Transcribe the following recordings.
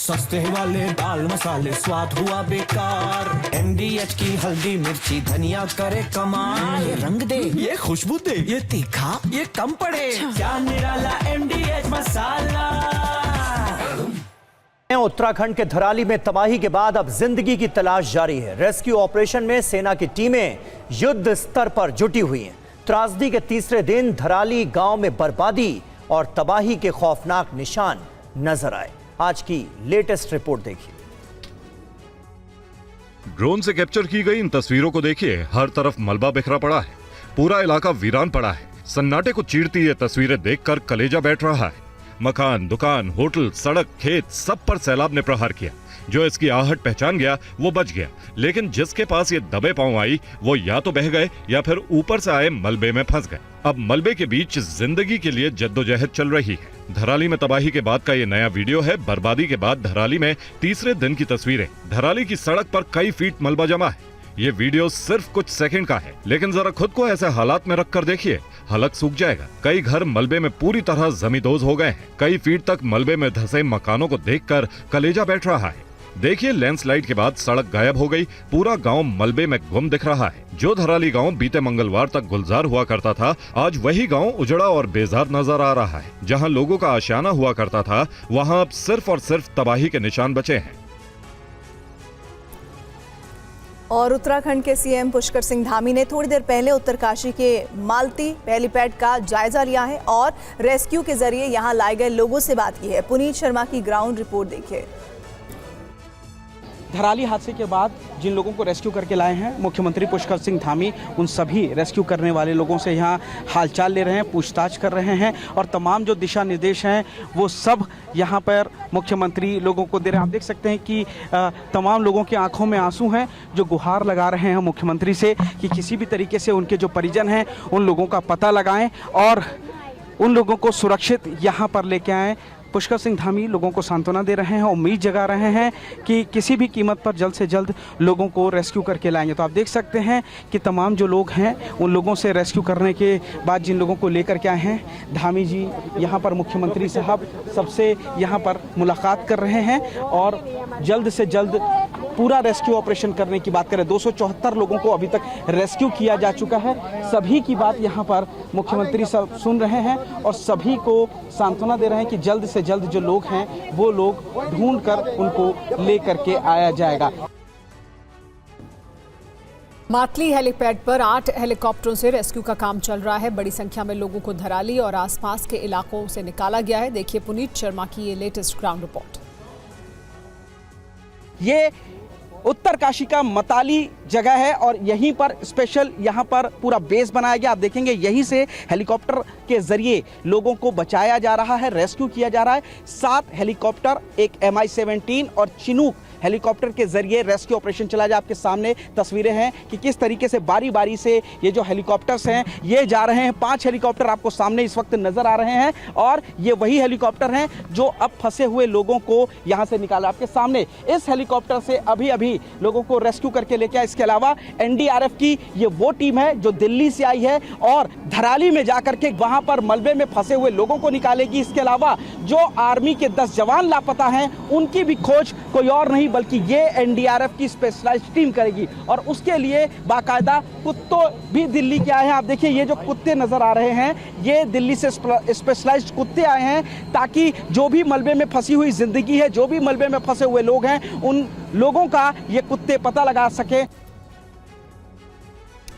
सस्ते वाले दाल मसाले स्वाद हुआ बेकार। MDH की हल्दी मिर्ची धनिया करे कमाल। ये रंग दे, ये खुशबू दे, ये तीखा, ये कम पड़े। क्या निराला MDH मसाला। उत्तराखंड के धराली में तबाही के बाद अब जिंदगी की तलाश जारी है। रेस्क्यू ऑपरेशन में सेना की टीमें युद्ध स्तर पर जुटी हुई हैं। त्रासदी के तीसरे दिन धराली गांव में बर्बादी और तबाही के खौफनाक निशान नजर आए। आज की लेटेस्ट रिपोर्ट देखिए। ड्रोन से कैप्चर की गई इन तस्वीरों को देखिए। हर तरफ मलबा बिखरा पड़ा है, पूरा इलाका वीरान पड़ा है। सन्नाटे को चीरती ये तस्वीरें देखकर कलेजा बैठ रहा है। मकान, दुकान, होटल, सड़क, खेत, सब पर सैलाब ने प्रहार किया। जो इसकी आहट पहचान गया वो बच गया, लेकिन जिसके पास ये दबे पांव आई वो या तो बह गए या फिर ऊपर से आए मलबे में फंस गए। अब मलबे के बीच जिंदगी के लिए जद्दोजहद चल रही है। धराली में तबाही के बाद का ये नया वीडियो है। बर्बादी के बाद धराली में तीसरे दिन की तस्वीरें। धराली की सड़क पर कई फीट मलबा जमा है। ये वीडियो सिर्फ कुछ सेकंड का है, लेकिन जरा खुद को ऐसे हालात में रखकर देखिए, हलक सूख जाएगा। कई घर मलबे में पूरी तरह जमींदोज हो गए हैं। कई फीट तक मलबे में धंसे मकानों को देखकर कलेजा बैठ रहा है। देखिए, लैंडस्लाइड के बाद सड़क गायब हो गई, पूरा गांव मलबे में गुम दिख रहा है। जो धराली गांव बीते मंगलवार तक गुलजार हुआ करता था, आज वही गांव उजड़ा और बेजार नजर आ रहा है। जहां लोगों का आशियाना हुआ करता था, वहां अब सिर्फ और सिर्फ तबाही के निशान बचे हैं। और उत्तराखंड के सीएम पुष्कर सिंह धामी ने थोड़ी देर पहले उत्तरकाशी के मालती हेलीपैड का जायजा लिया है और रेस्क्यू के जरिए यहां लाए गए लोगों से बात की है। पुनीत शर्मा की ग्राउंड रिपोर्ट देखिए। धराली हादसे के बाद जिन लोगों को रेस्क्यू करके लाए हैं मुख्यमंत्री पुष्कर सिंह धामी, उन सभी रेस्क्यू करने वाले लोगों से यहाँ हालचाल ले रहे हैं, पूछताछ कर रहे हैं और तमाम जो दिशा निर्देश हैं वो सब यहाँ पर मुख्यमंत्री लोगों को दे रहे हैं। आप देख सकते हैं कि तमाम लोगों की आंखों में आंसू हैं, जो गुहार लगा रहे हैं मुख्यमंत्री से कि किसी भी तरीके से उनके जो परिजन हैं उन लोगों का पता लगाएं और उन लोगों को सुरक्षित यहाँ पर लेके आएँ। पुष्कर सिंह धामी लोगों को सांत्वना दे रहे हैं, उम्मीद जगा रहे हैं कि किसी भी कीमत पर जल्द से जल्द लोगों को रेस्क्यू करके लाएंगे। तो आप देख सकते हैं कि तमाम जो लोग हैं उन लोगों से रेस्क्यू करने के बाद जिन लोगों को लेकर के आए हैं, धामी जी यहाँ पर मुख्यमंत्री साहब सबसे यहाँ पर मुलाकात कर रहे हैं और जल्द से जल्द पूरा रेस्क्यू ऑपरेशन करने की बात करें। 274 लोगों को अभी तक रेस्क्यू किया जा चुका है। सभी की बात यहाँ पर मुख्यमंत्री साहब सुन रहे हैं और सभी को सांत्वना दे रहे हैं कि जल्द से जल्द जो लोग हैं वो लोग ढूंढ कर उनको ले करके आया जाएगा। मातली हेलीपैड पर 8 हेलीकॉप्टरों से रेस्क्यू का काम चल रहा है। बड़ी संख्या में लोगों को धराली और आसपास के इलाकों से निकाला गया है। देखिए पुनीत शर्मा की ये लेटेस्ट ग्राउंड रिपोर्ट। ये उत्तरकाशी का मताली जगह है और यहीं पर स्पेशल यहाँ पर पूरा बेस बनाया गया। आप देखेंगे यहीं से हेलीकॉप्टर के जरिए लोगों को बचाया जा रहा है, रेस्क्यू किया जा रहा है। 7 हेलीकॉप्टर, एक MI-17 और चिनूक हेलीकॉप्टर के जरिए रेस्क्यू ऑपरेशन चला जा। आपके सामने तस्वीरें हैं कि किस तरीके से बारी बारी से ये जो हेलीकॉप्टर्स हैं ये जा रहे हैं। 5 हेलीकॉप्टर आपको सामने इस वक्त नजर आ रहे हैं और ये वही हेलीकॉप्टर हैं जो अब फंसे हुए लोगों को यहाँ से निकाला। आपके सामने इस हेलीकॉप्टर से अभी अभी लोगों को रेस्क्यू करके लेके आए। इसके अलावा NDRF की ये वो टीम है जो दिल्ली से आई है और धराली में जाकर के वहां पर मलबे में फंसे हुए लोगों को निकालेगी। इसके अलावा जो आर्मी के 10 जवान लापता हैं उनकी भी खोज कोई और नहीं बल्कि ये NDRF की स्पेशलाइज्ड टीम करेगी और उसके लिए बाकायदा कुत्तों भी दिल्ली के आए हैं। आप देखिए ये जो कुत्ते नजर आ रहे हैं ये दिल्ली से स्पेशलाइज्ड कुत्ते आए हैं ताकि जो भी मलबे में फंसी हुई जिंदगी है, जो भी मलबे में फंसे हुए लोग हैं, उन लोगों का ये कुत्ते पता लगा सके।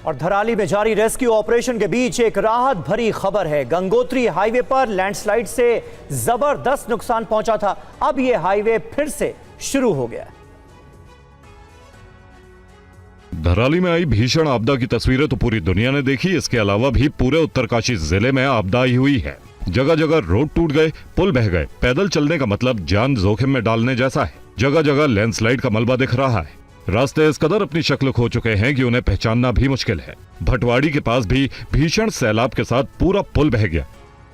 और धराली में जारी रेस्क्यू ऑपरेशन के बीच एक राहत भरी खबर है। गंगोत्री हाईवे पर लैंडस्लाइड से जबरदस्त नुकसान पहुंचा था, अब यह हाईवे फिर से शुरू हो गया। धराली में आई भीषण आपदा की तस्वीरें तो पूरी दुनिया ने देखी। इसके अलावा भी पूरे उत्तरकाशी जिले में आपदा आई हुई है। जगह जगह रोड टूट गए, पुल बह गए। पैदल चलने का मतलब जान जोखिम में डालने जैसा है। जगह जगह लैंडस्लाइड का मलबा दिख रहा है। रास्ते इस कदर अपनी शक्ल खो चुके हैं कि उन्हें पहचानना भी मुश्किल है। भटवाड़ी के पास भी भीषण सैलाब के साथ पूरा पुल बह गया,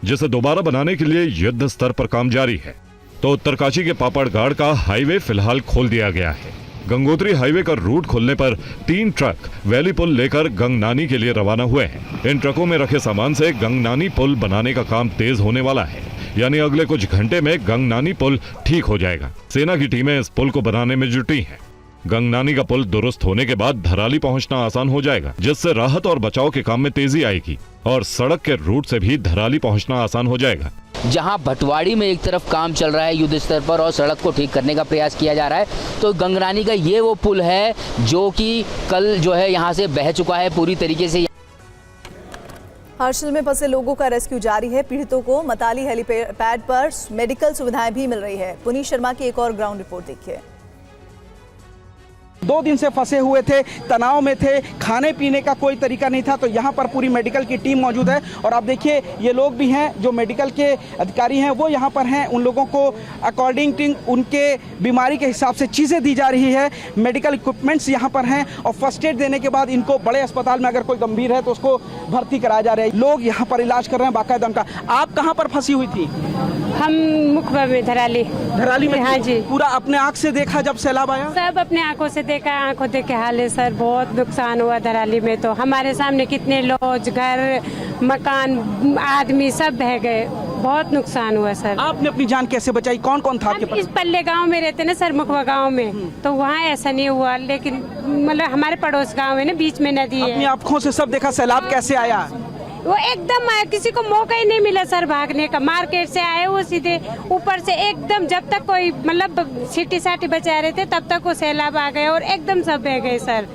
जिसे दोबारा बनाने के लिए युद्ध स्तर पर काम जारी है। तो उत्तरकाशी के पापड़गाड़ का हाईवे फिलहाल खोल दिया गया है। गंगोत्री हाईवे का रूट खोलने पर 3 ट्रक वैली पुल लेकर गंगनानी के लिए रवाना हुए हैं। इन ट्रकों में रखे सामान से गंगनानी पुल बनाने का काम तेज होने वाला है। यानी अगले कुछ घंटे में गंगनानी पुल ठीक हो जाएगा। सेना की टीमें इस पुल को बनाने में जुटी हैं। गंगनानी का पुल दुरुस्त होने के बाद धराली पहुंचना आसान हो जाएगा, जिससे राहत और बचाव के काम में तेजी आएगी और सड़क के रूट से भी धराली पहुंचना आसान हो जाएगा। जहां भटवाड़ी में एक तरफ काम चल रहा है युद्ध स्तर पर और सड़क को ठीक करने का प्रयास किया जा रहा है, तो गंगनानी का ये वो पुल है जो कि कल जो है यहां से बह चुका है पूरी तरीके से। हर्षिल में फंसे लोगों का रेस्क्यू जारी है। पीड़ितों को मताली हेलीपैड पर मेडिकल सुविधाएं भी मिल रही है। पुनीत शर्मा की एक और ग्राउंड रिपोर्ट देखिए। 2 दिन से फंसे हुए थे, तनाव में थे, खाने पीने का कोई तरीका नहीं था, तो यहाँ पर पूरी मेडिकल की टीम मौजूद है। और आप देखिए ये लोग भी हैं जो मेडिकल के अधिकारी हैं, वो यहाँ पर हैं। उन लोगों को अकॉर्डिंग टू उनके बीमारी के हिसाब से चीज़ें दी जा रही है। मेडिकल इक्विपमेंट्स यहाँ पर हैं और फर्स्ट एड देने के बाद इनको बड़े अस्पताल में अगर कोई गंभीर है तो उसको भर्ती कराया जा रहा है। लोग यहाँ पर इलाज कर रहे हैं बाकायदा उनका। आप कहाँ पर फंसी हुई थी? हम मुखबा में धराली में? हाँ जी। पूरा अपने आँख से देखा जब सैलाब आया? सब अपने आंखों से देखा, आंखों देखे हाल है सर। बहुत नुकसान हुआ धराली में, तो हमारे सामने कितने लॉज, घर, मकान, आदमी सब बह गए। बहुत नुकसान हुआ सर। आपने अपनी जान कैसे बचाई? कौन कौन था आपके हम पास? इस पल्ले गांव में रहते ना सर, मुखबा गांव में, तो वहाँ ऐसा नहीं हुआ, लेकिन मतलब हमारे पड़ोस गांव है ना, बीच में नदी है। अपनी आँखों से सब देखा सैलाब कैसे आया? वो एकदम किसी को मौका ही नहीं मिला सर भागने का। मार्केट से आए वो सीधे ऊपर से एकदम, जब तक कोई मतलब सीटी साटी बचा रहे थे तब तक वो सैलाब आ गए और एकदम सब बह गए सर।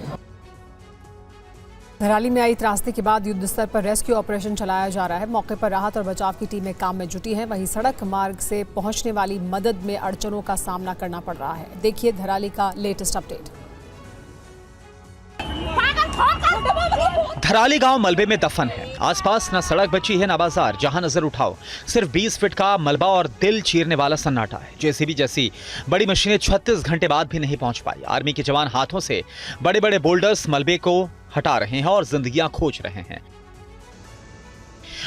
धराली में आई त्रासदी के बाद युद्ध स्तर पर रेस्क्यू ऑपरेशन चलाया जा रहा है। मौके पर राहत और बचाव की टीमें काम में जुटी हैं। वहीं सड़क मार्ग से पहुंचने वाली मदद में अड़चनों का सामना करना पड़ रहा है। देखिए धराली का लेटेस्ट अपडेट। धराली गांव मलबे में दफन है। आसपास न सड़क बची है न बाजार। जहां नजर उठाओ सिर्फ 20 फीट का मलबा और दिल चीरने वाला सन्नाटा है। जेसीबी जैसी बड़ी मशीनें 36 घंटे बाद भी नहीं पहुंच पाई। आर्मी के जवान हाथों से बड़े बड़े बोल्डर्स मलबे को हटा रहे हैं और जिंदगियां खोज रहे हैं।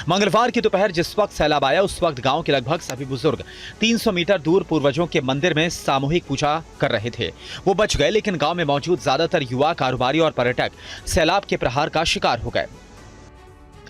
मंगलवार की दोपहर जिस वक्त सैलाब आया उस वक्त गांव के लगभग सभी बुजुर्ग 300 मीटर दूर पूर्वजों के मंदिर में सामूहिक पूजा कर रहे थे। वो बच गए, लेकिन गांव में मौजूद ज्यादातर युवा, कारोबारी और पर्यटक सैलाब के प्रहार का शिकार हो गए।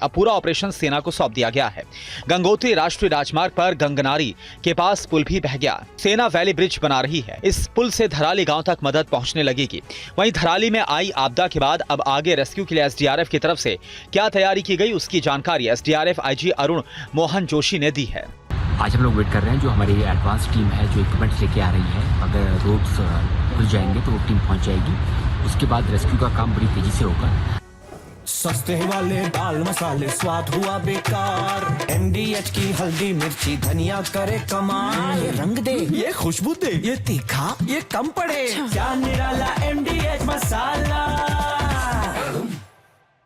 अब पूरा ऑपरेशन सेना को सौंप दिया गया है। गंगोत्री राष्ट्रीय राजमार्ग पर गंगनारी के पास पुल भी बह गया। सेना वैली ब्रिज बना रही है। इस पुल से धराली गांव तक मदद पहुंचने लगेगी। वहीं धराली में आई आपदा के बाद अब आगे रेस्क्यू के लिए एसडीआरएफ की तरफ से क्या तैयारी की गई उसकी जानकारी एसडीआरएफ आईजी अरुण मोहन जोशी ने दी है। आज हम लोग वेट कर रहे हैं, जो हमारी एडवांस टीम है जो इक्विपमेंट्स लेके आ रही है। अगर रोड्स खुल जाएंगे तो वो टीम पहुंच जाएगी। उसके बाद रेस्क्यू का काम बड़ी तेजी से होगा। सस्ते वाले दाल मसाले स्वाद हुआ बेकार। MDH की हल्दी मिर्ची धनिया करे कमाल। ये रंग दे, ये खुशबू दे, ये तीखा, ये कम पड़े। क्या निराला